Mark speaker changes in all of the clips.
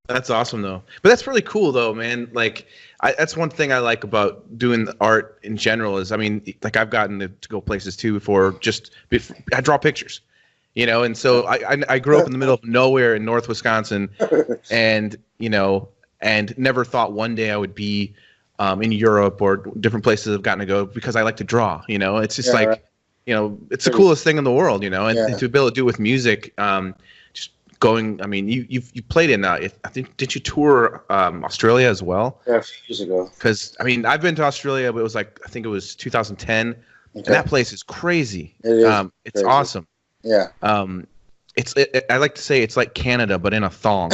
Speaker 1: That's awesome though. But that's really cool though, man. Like that's one thing I like about doing the art in general is, I mean, like I've gotten to go places too before. I draw pictures, and so I grew up in the middle of nowhere in North Wisconsin, and and never thought one day I would be in Europe or different places I've gotten to go because I like to draw. It's just like, it's the coolest thing in the world. And to be able to do it with music. Going, I mean, you played in. I think, did you tour Australia as well?
Speaker 2: Yeah, a few years ago.
Speaker 1: Because I mean, I've been to Australia, but it was like, I think it was 2010, and that place is crazy.
Speaker 2: It is
Speaker 1: it's
Speaker 2: crazy.
Speaker 1: Awesome.
Speaker 2: Yeah.
Speaker 1: I like to say it's like Canada, but in a thong.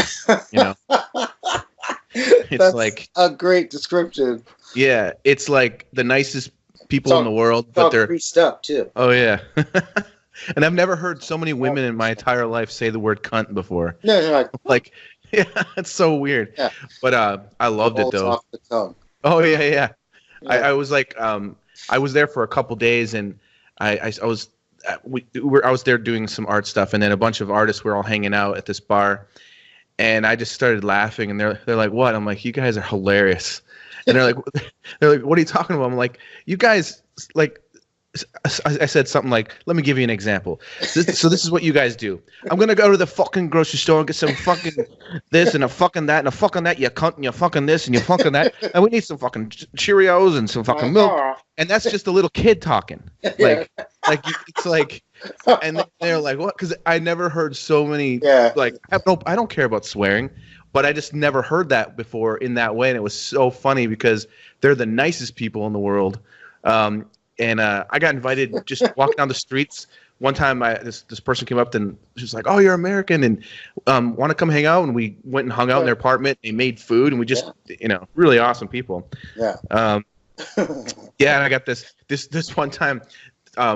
Speaker 1: It's
Speaker 2: That's
Speaker 1: like
Speaker 2: a great description.
Speaker 1: Yeah, it's like the nicest people in the world, but they're
Speaker 2: greased up too.
Speaker 1: Oh yeah. And I've never heard so many women in my entire life say the word cunt before.
Speaker 2: No, you're
Speaker 1: like, yeah, it's so weird.
Speaker 2: Yeah.
Speaker 1: But I loved it though.
Speaker 2: Off the tongue.
Speaker 1: Oh yeah. I was like, I was there for a couple days, and I was there doing some art stuff, and then a bunch of artists were all hanging out at this bar, and I just started laughing, and they're like, "What?" I'm like, "You guys are hilarious," and they're like, "What are you talking about?" I'm like, "You guys like." I said something like, let me give you an example. So this is what you guys do. I'm going to go to the fucking grocery store and get some fucking this and a fucking that and a fucking that, you cunt, and you fucking this and you fucking that. And we need some fucking Cheerios and some fucking milk. And that's just a little kid talking. It's like, and they're like, what? Because I never heard so many, like, I don't care about swearing, but I just never heard that before in that way. And it was so funny because they're the nicest people in the world. And I got invited just walking down the streets. One time, this person came up and she was like, "Oh, you're American, and want to come hang out?" And we went and hung out in their apartment. They made food, and we just, really awesome people.
Speaker 2: Yeah.
Speaker 1: Yeah, and I got this one time.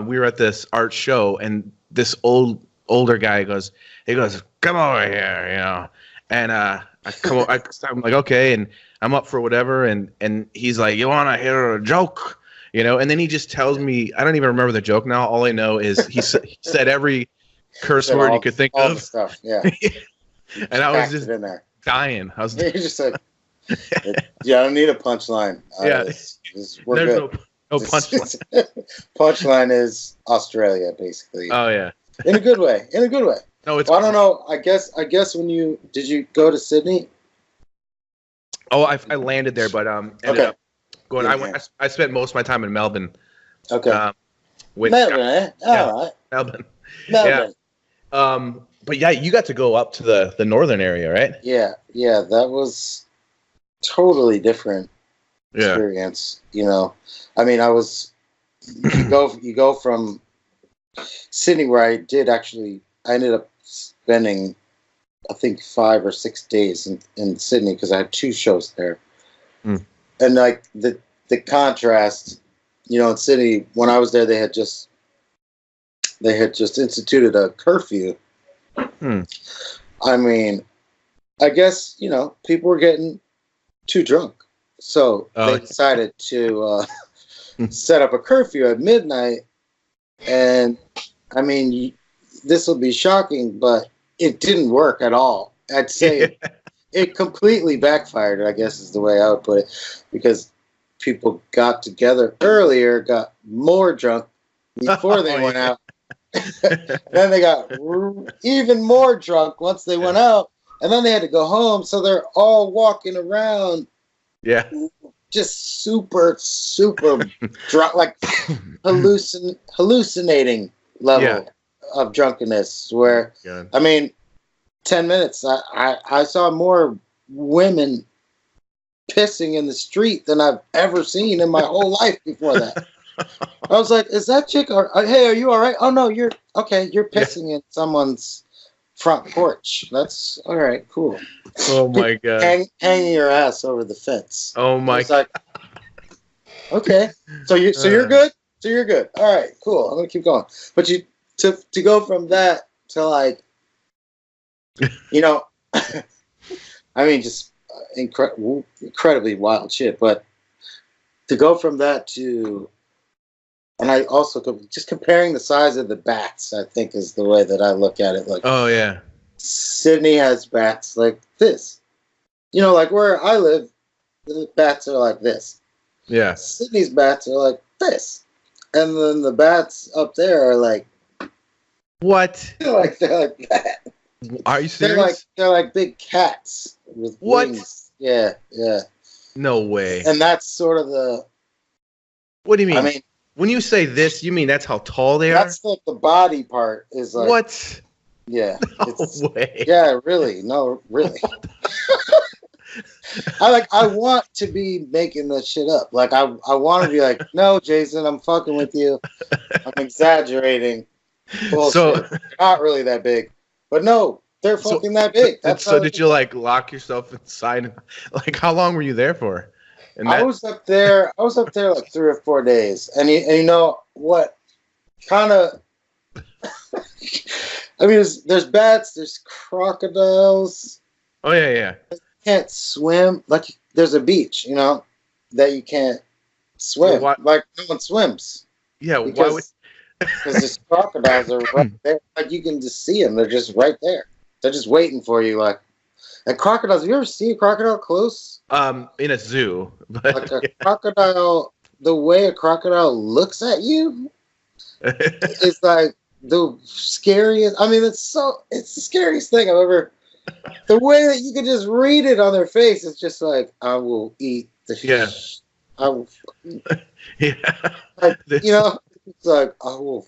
Speaker 1: We were at this art show, and this older guy goes, "Come over here," and I'm like, okay, and I'm up for whatever, and he's like, "You want to hear a joke?" And then he just tells me, I don't even remember the joke now. All I know is he said every curse word you could think
Speaker 2: all
Speaker 1: of.
Speaker 2: The stuff, yeah.
Speaker 1: And I was just dying. I was
Speaker 2: You're just like, I don't need a punchline.
Speaker 1: There's
Speaker 2: good.
Speaker 1: no punchline.
Speaker 2: Punchline is Australia, basically.
Speaker 1: Oh yeah.
Speaker 2: In a good way.
Speaker 1: No, it's.
Speaker 2: Well, I don't know. I guess did you go to Sydney?
Speaker 1: Oh, I landed there, but ended up going.
Speaker 2: Yeah.
Speaker 1: I spent most of my time in Melbourne.
Speaker 2: Okay.
Speaker 1: With
Speaker 2: Melbourne, eh? All right.
Speaker 1: Melbourne.
Speaker 2: Melbourne.
Speaker 1: Yeah. But yeah, you got to go up to the northern area, right?
Speaker 2: Yeah. That was totally different experience. I mean, you go from Sydney, where I ended up spending, I think, 5 or 6 days in Sydney because I had 2 shows there. Mm. And like the contrast, in Sydney, when I was there, they had just instituted a curfew. Hmm. I mean, I guess, people were getting too drunk. So they decided to set up a curfew at midnight. And I mean, this will be shocking, but it didn't work at all. I'd say it completely backfired, I guess is the way I would put it, because people got together earlier, got more drunk before they went out. Then they got even more drunk once they went out, and then they had to go home. So they're all walking around, just super drunk, like hallucinating level of drunkenness. Where I mean, 10 minutes, I saw more women pissing in the street than I've ever seen in my whole life before that. I was like, is that chick? Hey, are you all right? Oh, no, you're okay. You're pissing in someone's front porch. That's all right. Cool.
Speaker 1: Oh, my God.
Speaker 2: Hanging your ass over the fence.
Speaker 1: Oh, my God.
Speaker 2: Like, okay. So you're good? So you're good. All right, cool. I'm going to keep going. But to go from that to like, I mean, just incredibly wild shit. But to go from that to, and I also just comparing the size of the bats, I think is the way that I look at it. Like,
Speaker 1: oh yeah,
Speaker 2: Sydney has bats like this, you know, like where I live, the bats are like this.
Speaker 1: Yeah.
Speaker 2: Sydney's bats are like this, and then the bats up there are like
Speaker 1: what?
Speaker 2: they're like that.
Speaker 1: Are you serious?
Speaker 2: They're like big cats with wings. Yeah, yeah.
Speaker 1: No way.
Speaker 2: And that's sort of the.
Speaker 1: What do you mean?
Speaker 2: I mean,
Speaker 1: when you say this, you mean that's how tall they are?
Speaker 2: That's like the body part is like.
Speaker 1: What?
Speaker 2: Yeah.
Speaker 1: No way.
Speaker 2: Yeah, really. No, really. I want to be making that shit up. Like I want to be like, no, Jason, I'm fucking with you. I'm exaggerating. Bullshit.
Speaker 1: So
Speaker 2: they're not really that big, but no, they're fucking that big.
Speaker 1: So did you like lock yourself inside? Like, how long were you there for?
Speaker 2: I was up there like 3 or 4 days, and you know what? Kind of. I mean, there's bats, there's crocodiles.
Speaker 1: Oh yeah, yeah.
Speaker 2: You can't swim. Like there's a beach, you know, that you can't swim.
Speaker 1: Well,
Speaker 2: like no one swims.
Speaker 1: Yeah, why would?
Speaker 2: Because these crocodiles are right there. Like you can just see them. They're just right there. They're just waiting for you. Like crocodiles. Have you ever seen a crocodile close?
Speaker 1: In a zoo. But,
Speaker 2: like a crocodile. The way a crocodile looks at you is like the scariest. I mean, it's the scariest thing I've ever. The way that you can just read it on their face is just like, I will eat the shit. I will.
Speaker 1: Yeah.
Speaker 2: Like, you know, it's like, I will.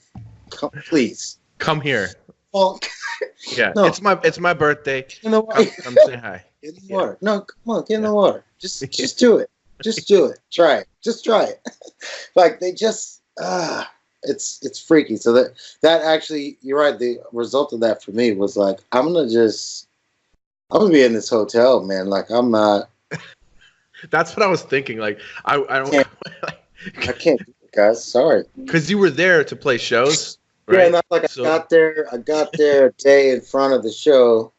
Speaker 2: Please
Speaker 1: come here.
Speaker 2: Well,
Speaker 1: yeah, no. It's my birthday.
Speaker 2: In the water.
Speaker 1: Come say hi.
Speaker 2: Get in the water. No, come on, get in the water. Just do it. Just do it. Try it. Just try it. Like they just it's freaky. So that actually, you're right. The result of that for me was like, I'm gonna be in this hotel, man. Like I'm not.
Speaker 1: That's what I was thinking. Like I don't.
Speaker 2: I can't do it, guys. Sorry.
Speaker 1: Because you were there to play shows. Right?
Speaker 2: Yeah, and like I got there a day in front of the show,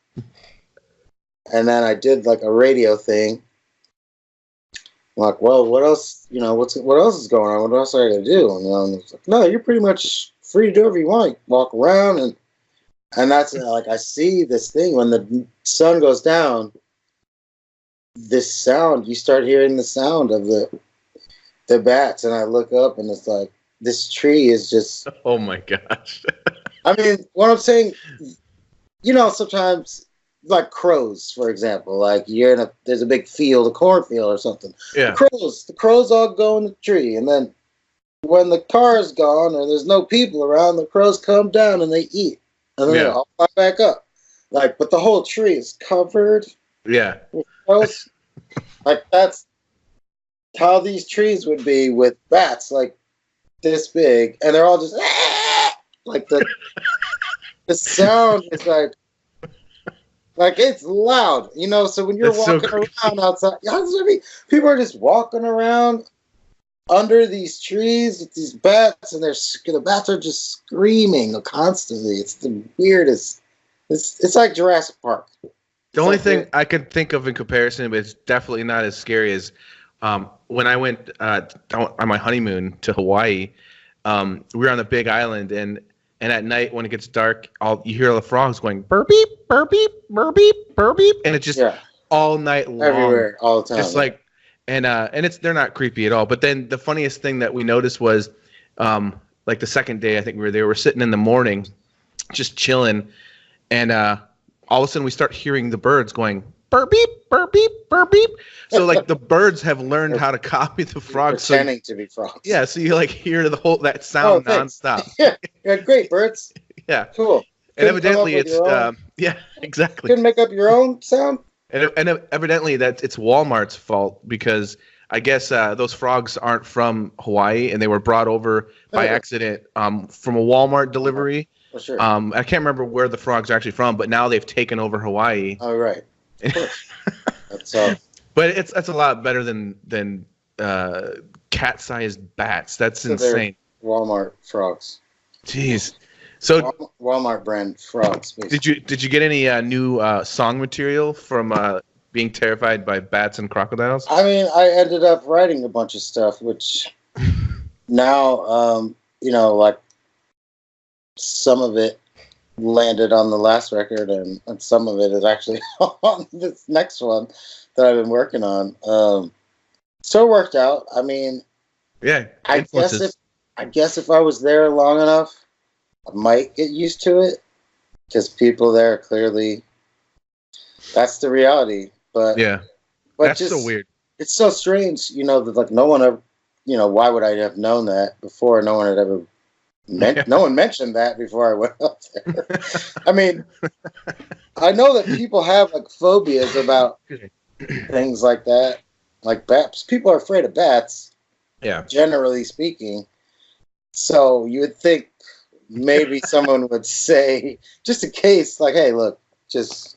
Speaker 2: and then I did like a radio thing. I'm like, well, what else? You know, what else is going on? What else are I gonna do? And it's like, no, you're pretty much free to do whatever you want. Walk around, and that's like I see this thing when the sun goes down. This sound, you start hearing the sound of the bats, and I look up, and it's like this tree is just.
Speaker 1: Oh my gosh!
Speaker 2: I mean, what I'm saying, you know, sometimes. Like crows, for example, like there's a big field, a cornfield or something.
Speaker 1: Yeah.
Speaker 2: The crows all go in the tree, and then when the car is gone or there's no people around, the crows come down and they eat, and then they all fly back up. Like, but the whole tree is covered.
Speaker 1: Yeah.
Speaker 2: With crows. Like that's how these trees would be with bats, like this big, and they're all just like the sound is like. Like it's loud, you know. So when you're walking around outside, people are just walking around under these trees with these bats, and the bats are just screaming constantly. It's the weirdest. It's like Jurassic Park.
Speaker 1: The only thing I could think of in comparison, but it's definitely not as scary as when I went on my honeymoon to Hawaii. We were on the Big Island, and at night when it gets dark, you hear the frogs going burp beep, burp beep, burp beep, burp beep, and it's just all night long,
Speaker 2: everywhere, all the time.
Speaker 1: Just like, and they're not creepy at all. But then the funniest thing that we noticed was, like the second day, I think we were there. We're sitting in the morning, just chilling, and all of a sudden we start hearing the birds going burp beep, burp beep, burp beep. So like the birds have learned how to copy the frogs.
Speaker 2: Pretending to be frogs.
Speaker 1: Yeah, so you like hear that sound nonstop.
Speaker 2: Yeah, great birds.
Speaker 1: Yeah,
Speaker 2: cool.
Speaker 1: And evidently it's yeah, exactly.
Speaker 2: Couldn't make up your own sound.
Speaker 1: And evidently it's Walmart's fault because I guess those frogs aren't from Hawaii and they were brought over by accident from a Walmart delivery.
Speaker 2: Oh, sure.
Speaker 1: I can't remember where the frogs are actually from, but now they've taken over Hawaii.
Speaker 2: Oh, right. Of course. That's
Speaker 1: But that's a lot better than cat-sized bats. That's insane.
Speaker 2: Walmart frogs.
Speaker 1: Jeez. So
Speaker 2: Walmart brand frogs.
Speaker 1: Basically. Did you get any new song material from being terrified by bats and crocodiles?
Speaker 2: I mean, I ended up writing a bunch of stuff, which now you know, like some of it landed on the last record, and some of it is actually on this next one that I've been working on. So it worked out. I mean,
Speaker 1: yeah,
Speaker 2: I guess if I was there long enough, I might get used to it, because people there clearly, that's the reality. But
Speaker 1: that's just so weird.
Speaker 2: It's so strange, that like no one ever, why would I have known that before? No one had ever no one mentioned that before I went up there. I mean, I know that people have like phobias about things like that, like bats. People are afraid of bats.
Speaker 1: Yeah.
Speaker 2: Generally speaking. So you would think maybe someone would say, just in case, like, hey, look, just,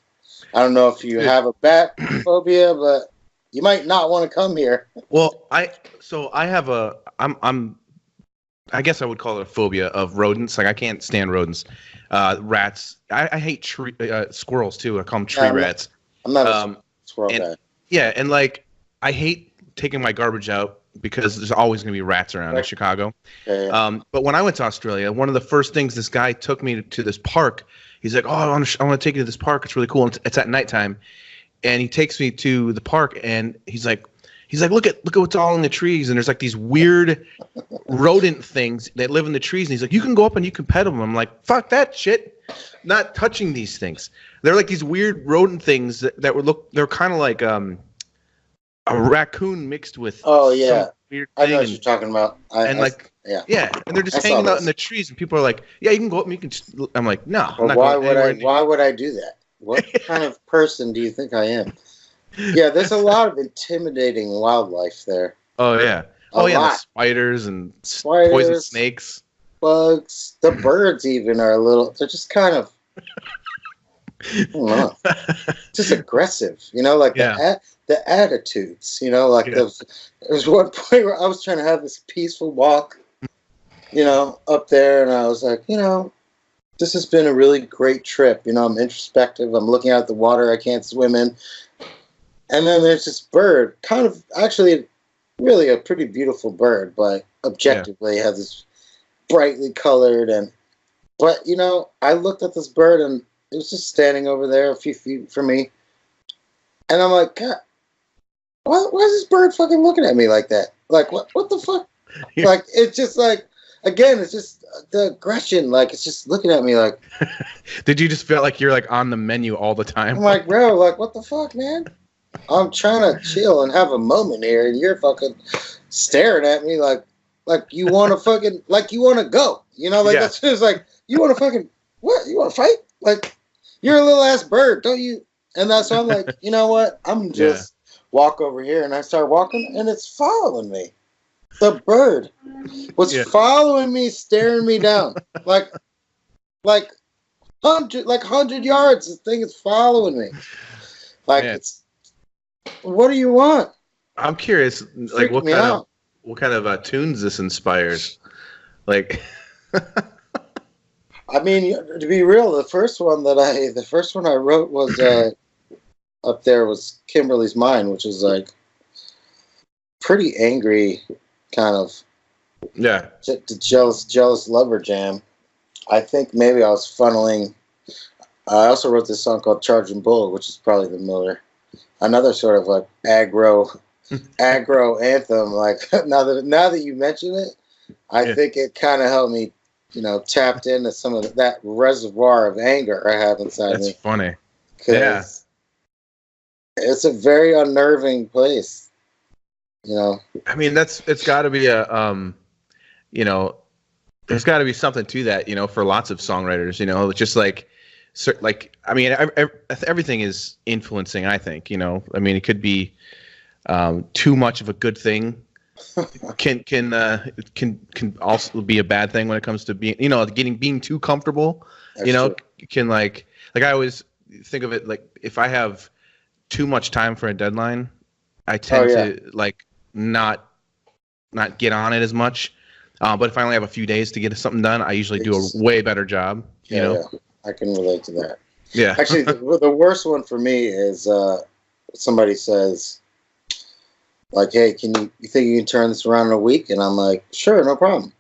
Speaker 2: I don't know if you have a bat phobia, but you might not want to come here.
Speaker 1: Well, I guess I would call it a phobia of rodents. Like, I can't stand rodents. Rats. I hate squirrels too. I call them tree rats.
Speaker 2: I'm not a squirrel guy.
Speaker 1: Yeah, and like, I hate taking my garbage out because there's always going to be rats around in Chicago.
Speaker 2: Yeah.
Speaker 1: But when I went to Australia, one of the first things, this guy took me to this park. He's like, "Oh, I want to take you to this park. It's really cool. It's at nighttime." And he takes me to the park, and he's like, look at what's all in the trees, and there's like these weird rodent things that live in the trees. And he's like, you can go up and you can pet them. I'm like, fuck that shit, not touching these things. They're like these weird rodent things that would look. They're kind of like a raccoon mixed with
Speaker 2: some
Speaker 1: weird thing.
Speaker 2: I know what you're talking about.
Speaker 1: And they're just hanging out in the trees, and people are like, yeah, you can go up and you can. I'm like, no.
Speaker 2: Well, why would I do that? What kind of person do you think I am? Yeah, there's a lot of intimidating wildlife there.
Speaker 1: Oh yeah. The spiders and poison snakes,
Speaker 2: bugs. The birds even are they're just kind of, I don't know, just aggressive. Like the attitudes. Like there was one point where I was trying to have this peaceful walk, up there, and I was like, this has been a really great trip. I'm introspective. I'm looking out at the water I can't swim in. And then there's this bird, kind of actually really a pretty beautiful bird, but objectively has this brightly colored. But I looked at this bird, and it was just standing over there a few feet from me. And I'm like, God, why is this bird fucking looking at me like that? Like, what the fuck? Yeah. Like, it's just like, again, it's just the aggression. Like, it's just looking at me like.
Speaker 1: Did you just feel like you're like on the menu all the time?
Speaker 2: I'm like, bro, like, what the fuck, man? I'm trying to chill and have a moment here, and you're fucking staring at me like you want to fucking, like you want to go. That's just like, you want to fucking, what? You want to fight? Like, you're a little ass bird, don't you? And that's why I'm like, you know what? I'm just walk over here, and I start walking, and it's following me. The bird was following me, staring me down, like 100 yards. The thing is following me. Like, it's. What do you want?
Speaker 1: I'm curious, like what kind of tunes this inspires. Like,
Speaker 2: I mean, to be real, the first one I wrote was up there was Kimberly's Mind, which is like pretty angry, kind of the jealous lover jam. I think maybe I was funneling. I also wrote this song called Charging Bull, which is probably another sort of like aggro anthem. Like, now that you mention it, I think it kind of helped me, tapped into some of that reservoir of anger I have inside me.
Speaker 1: That's funny.
Speaker 2: Because it's a very unnerving place.
Speaker 1: I mean, it's got to be there's got to be something to that, for lots of songwriters, just like I mean, everything is influencing, I think, I mean, it could be too much of a good thing can also be a bad thing when it comes to being, being too comfortable. That's true. Can like I always think of it like, if I have too much time for a deadline, I tend to like not get on it as much. But if I only have a few days to get something done, I usually do a way better job.
Speaker 2: Yeah, I can relate to that.
Speaker 1: Yeah.
Speaker 2: Actually, the worst one for me is somebody says, like, hey, you think you can turn this around in a week? And I'm like, sure, no problem.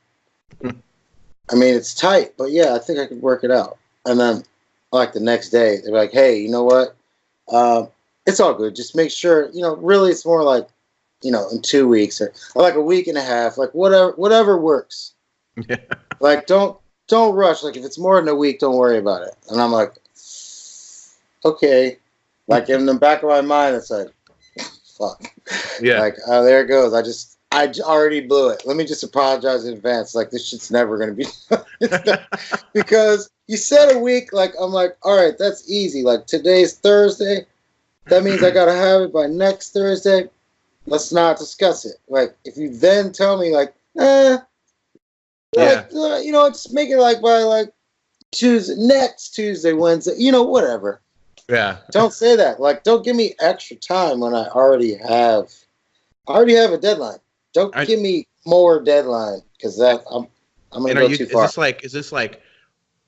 Speaker 2: I mean, it's tight, but yeah, I think I could work it out. And then like the next day, they're like, hey, you know what? It's all good. Just make sure, really it's more like, in 2 weeks or like a week and a half, like whatever works.
Speaker 1: Yeah.
Speaker 2: Like, don't rush. Like, if it's more than a week, don't worry about it. And I'm like, okay. Like, in the back of my mind, it's like, fuck.
Speaker 1: Yeah.
Speaker 2: Like, there it goes. I already blew it. Let me just apologize in advance. Like, this shit's never going to be because you said a week. Like, I'm like, all right, that's easy. Like, today's Thursday. That means I got to have it by next Thursday. Let's not discuss it. Like, if you then tell me, like, just make it like by like next Tuesday, Wednesday, whatever.
Speaker 1: Yeah.
Speaker 2: Don't say that. Like, don't give me extra time when I already have a deadline. Don't give me more deadline because I'm gonna go too far.
Speaker 1: Is this like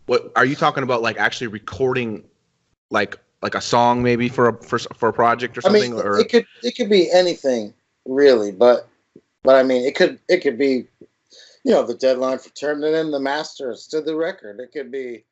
Speaker 1: what are you talking about? Like actually recording like a song maybe for a project or something?
Speaker 2: I mean, it could be anything really, but I mean it could be the deadline for turning in the masters to the record. It could be